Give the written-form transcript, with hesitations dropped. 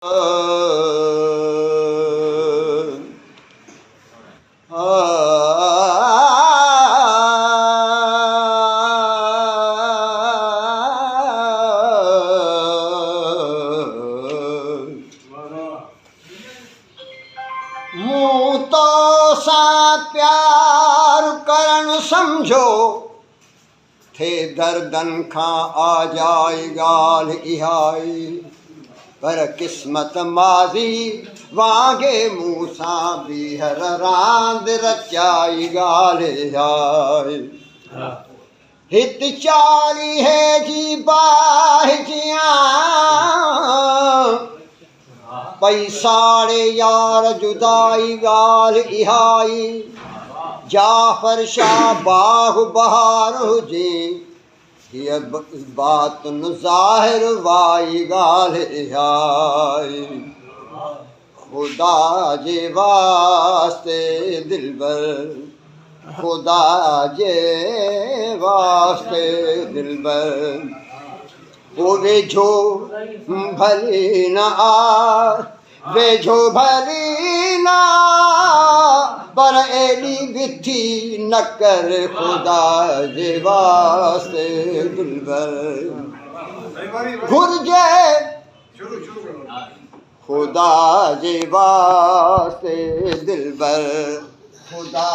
मूं तो सां प्यार करण समझो थे दर्दन खां आजाई ॻाल्हि इहाई पर क़िस्मत माज़ी वांगे मूं सां ॿीहर रांदि रचाई ॻाल्हि इहाई हित 40 जी बाहिजियां पई साड़े यार जुदाई ॻाल्हि इहाई जाफ़र शाह बाग़ बहार हुजे हीअ बातुन ज़ाहिर वाई ॻाल्हि इहाई ख़ुदा जे वास्ते दिलबर ख़ुदा जे वास्ते दिलबर वो वेझो भली न आ वेझो भली न पर एॾी विथी न कर ख़ुदा जे वास्ते दिलबर घुर्जे ख़ुदा जे वास्ते दिलबर ख़ुदा